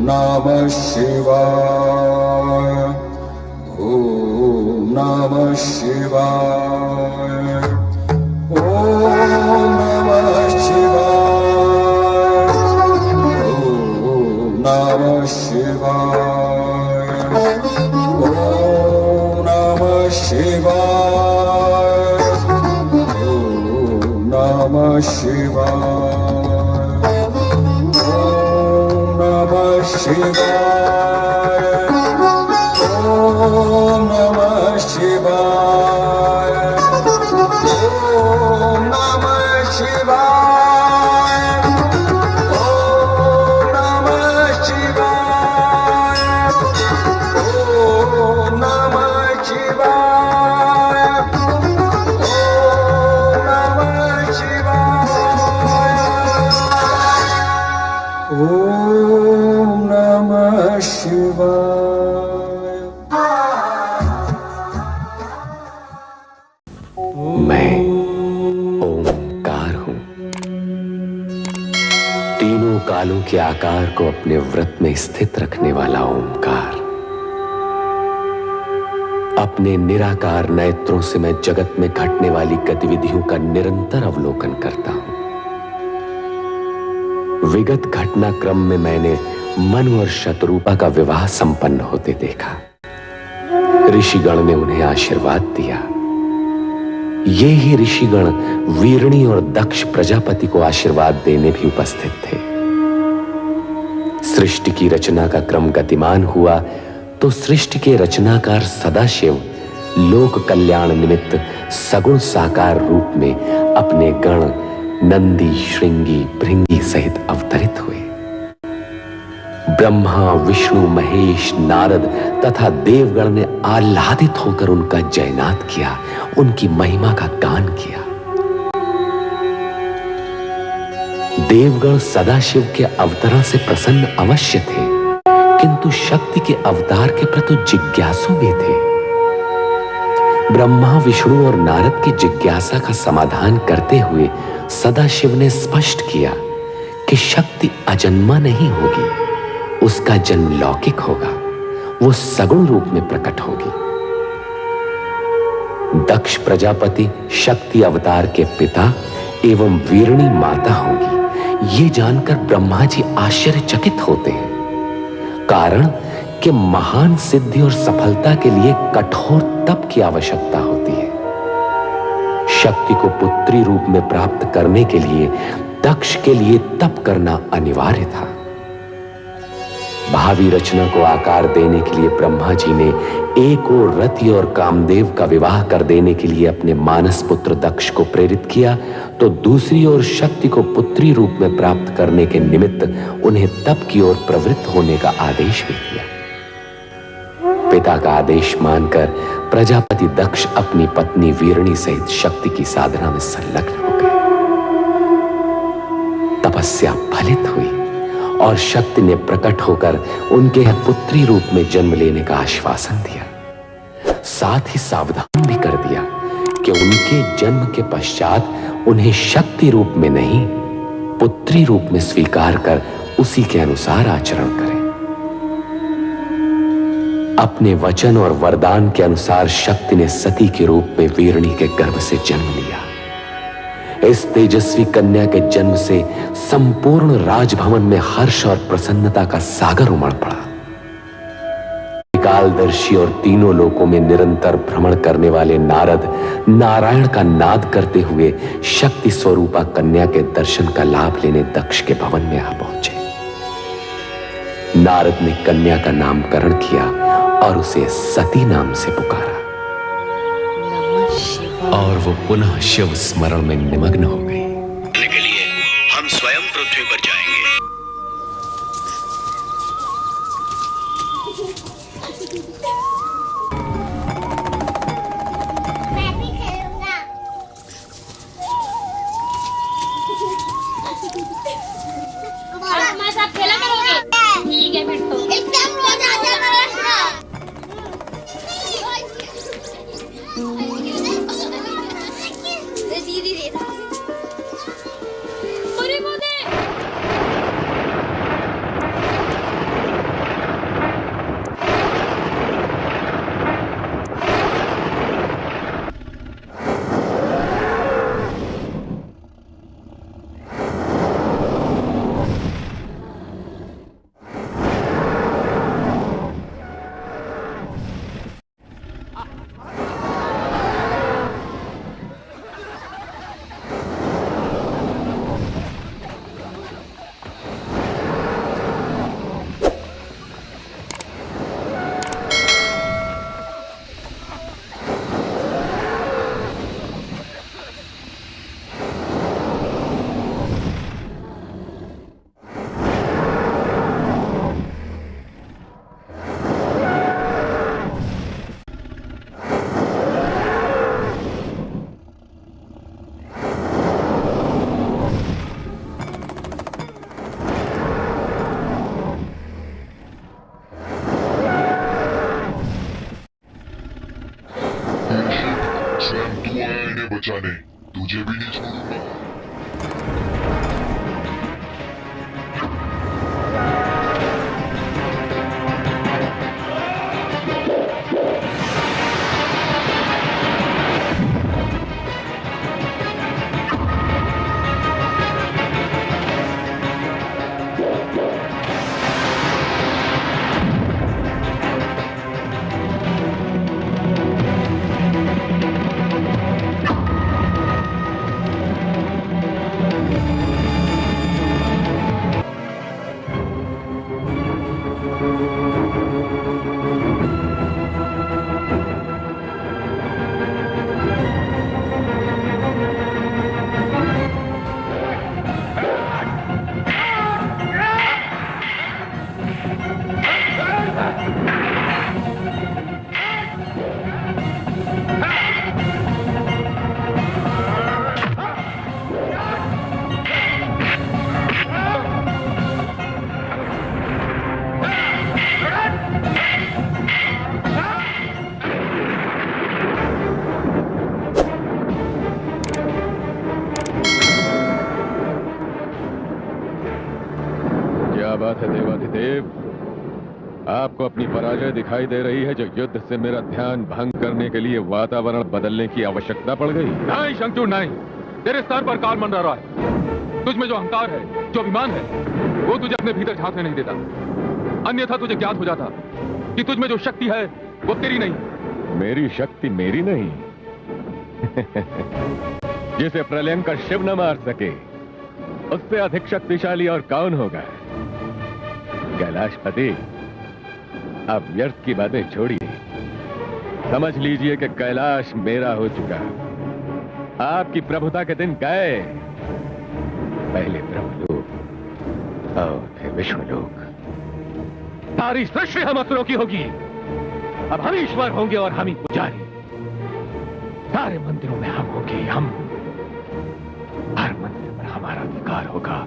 नमः शिवाय। ओम नमः शिवाय। ओम नमः शिवाय। ओम नमः शिवाय। ओम नमः शिवाय। ओम नमः शिवाय। ओम नमः शिवाय। ओम नमः शिवाय। ओम नमः शिवाय। ओम नमः शिवाय। ओम नमः शिवाय। ओम नमः शिवाय। ओम नमः शिवाय। मैं ओंकार हूं। तीनों कालों के आकार को अपने व्रत में स्थित रखने वाला ओंकार। अपने निराकार नेत्रों से मैं जगत में घटने वाली गतिविधियों का निरंतर अवलोकन करता हूं। विगत घटनाक्रम में मैंने मनु और शतरूपा का विवाह संपन्न होते देखा। ऋषिगण ने उन्हें आशीर्वाद दिया। ये ही ऋषिगण वीरणी और दक्ष प्रजापति को आशीर्वाद देने भी उपस्थित थे। सृष्टि की रचना का क्रम गतिमान हुआ तो सृष्टि के रचनाकार सदाशिव लोक कल्याण निमित्त सगुण साकार रूप में अपने गण नंदी, श्रृंगी, भृंगी सहित अवतरित हुए। ब्रह्मा, विष्णु, महेश, नारद तथा देवगण ने आह्लादित होकर उनका जयनाद किया, उनकी महिमा का गान किया। देवगण सदाशिव के अवतरण से प्रसन्न अवश्य थे, किंतु शक्ति के अवतार के प्रति जिज्ञासु भी थे। ब्रह्मा, विष्णु और नारद की जिज्ञासा का समाधान करते हुए सदाशिव ने स्पष्ट किया कि शक्ति अजन्मा नहीं होगी, उसका जन्म लौकिक होगा, वो सगुण रूप में प्रकट होगी। दक्ष प्रजापति शक्ति अवतार के पिता एवं वीरणी माता होंगी, ये जानकर ब्रह्मा जी आश्चर्यचकित होते हैं। कारण कि महान सिद्धि और सफलता के लिए कठोर तप की आवश्यकता होती है। शक्ति को पुत्री रूप में प्राप्त करने के लिए दक्ष के लिए तप करना अनिवार्य था। भावी रचना को आकार देने के लिए ब्रह्मा जी ने एक और रति और कामदेव का विवाह कर देने के लिए अपने मानस पुत्र दक्ष को प्रेरित किया, तो दूसरी ओर शक्ति को पुत्री रूप में प्राप्त करने के निमित्त उन्हें तप की ओर प्रवृत्त होने का आदेश भी दिया। पिता का आदेश मानकर प्रजापति दक्ष अपनी पत्नी वीरणी सहित शक्ति की साधना में संलग्न हो गए। तपस्या फलित हुई और शक्ति ने प्रकट होकर उनके पुत्री रूप में जन्म लेने का आश्वासन दिया। साथ ही सावधान भी कर दिया कि उनके जन्म के पश्चात उन्हें शक्ति रूप में नहीं, पुत्री रूप में स्वीकार कर उसी के अनुसार आचरण करें। अपने वचन और वरदान के अनुसार शक्ति ने सती के रूप में वीरणी के गर्भ से जन्म लिया। इस तेजस्वी कन्या के जन्म से संपूर्ण राजभवन में हर्ष और प्रसन्नता का सागर उमड़ पड़ा। कालदर्शी और तीनों लोकों में निरंतर भ्रमण करने वाले नारद नारायण का नाद करते हुए शक्ति स्वरूपा कन्या के दर्शन का लाभ लेने दक्ष के भवन में आ पहुंचे। नारद ने कन्या का नामकरण किया और उसे सती नाम से पुकारा और वो पुनः शिव स्मरण में निमग्न हो गई। के लिए हम स्वयं पृथ्वी पर जाएंगे। मैं भी खेलूंगा। आप हमारे साथ खेला करोगे? ठीक है फिर तो। एकदम रोज आ जाना रखना। अरे वो दे। बचाने तुझे भी नहीं छोड़ूंगा। क्या बात है देवाधिदेव, आपको अपनी पराजय दिखाई दे रही है जो युद्ध से मेरा ध्यान भंग करने के लिए वातावरण बदलने की आवश्यकता पड़ गई। नहीं शंक्चूर नहीं, तेरे स्तर पर काल मंडरा रहा है। तुझ में जो अहंकार है, जो अभिमान है, वो तुझे अपने भीतर झांकने नहीं देता। अन्यथा तुझे ज्ञात हो जाता कि तुझ में जो शक्ति है वो तेरी नहीं। मेरी शक्ति मेरी नहीं। जिसे प्रलयंकर शिव न मार सके उससे अधिक शक्तिशाली और कौन होगा? कैलाशपति, अब व्यर्थ की बातें छोड़िए। समझ लीजिए कि कैलाश मेरा हो चुका। आपकी प्रभुता के दिन गए। पहले ब्रह्मलोक और फिर विष्णुलोक। सारी सृष्टि हम असुरों की होगी। अब हम ईश्वर होंगे और हम ही पुजारी। सारे मंदिरों में हम होंगे। हम हर मंदिर पर हमारा अधिकार होगा,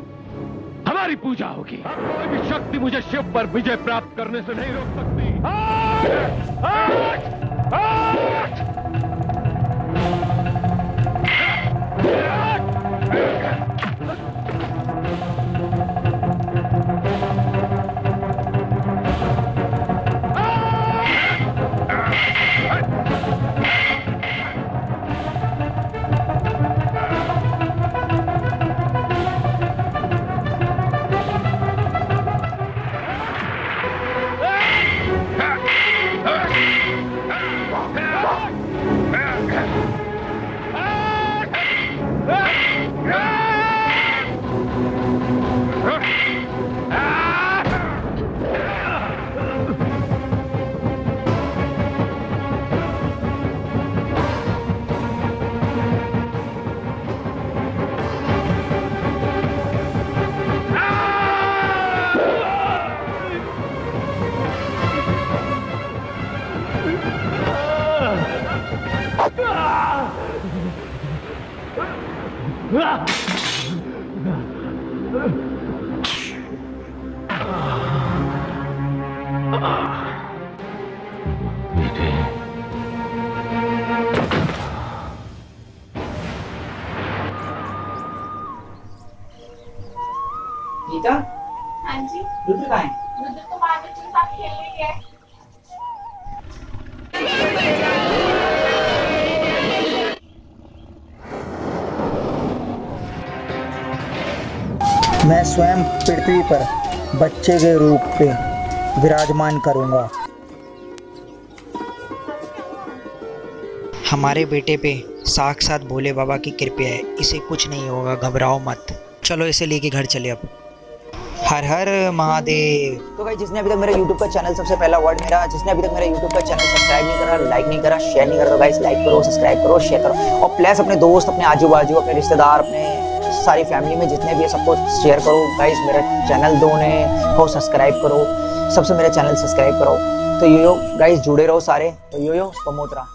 हमारी पूजा होगी। कोई भी शक्ति मुझे शिव पर विजय प्राप्त करने से नहीं रोक सकती। गीता, हाँ जी, रुद्र कहाँ है? रुद्र तो बाहर बच्चों के साथ खेलने गया है। मैं स्वयं पृथ्वी पर बच्चे के रूप में विराजमान करूंगा। हमारे बेटे पे साक्षात भोले बाबा की कृपा है, इसे कुछ नहीं होगा, घबराओ मत। चलो इसे लेके घर चले अब। हर हर महादेव। तो भाई जिसने अभी तक मेरा YouTube का चैनल, सबसे पहला वर्ड मेरा, जिसने अभी तक मेरा YouTube का चैनल सब्सक्राइब नहीं करा, लाइक नहीं करा, शेयर नहीं करा, तो गाइस लाइक करो, सब्सक्राइब करो, शेयर करो और प्लस अपने दोस्त, अपने आजू बाजू, अपने रिश्तेदार, अपने सारी फैमिली में जितने भी है सबको शेयर करो। गाइस मेरा चैनल दो ने हो सब्सक्राइब करो, सबसे मेरा चैनल सब्सक्राइब करो। तो यो गाइस जुड़े रहो सारे। तो यो पमोतरा।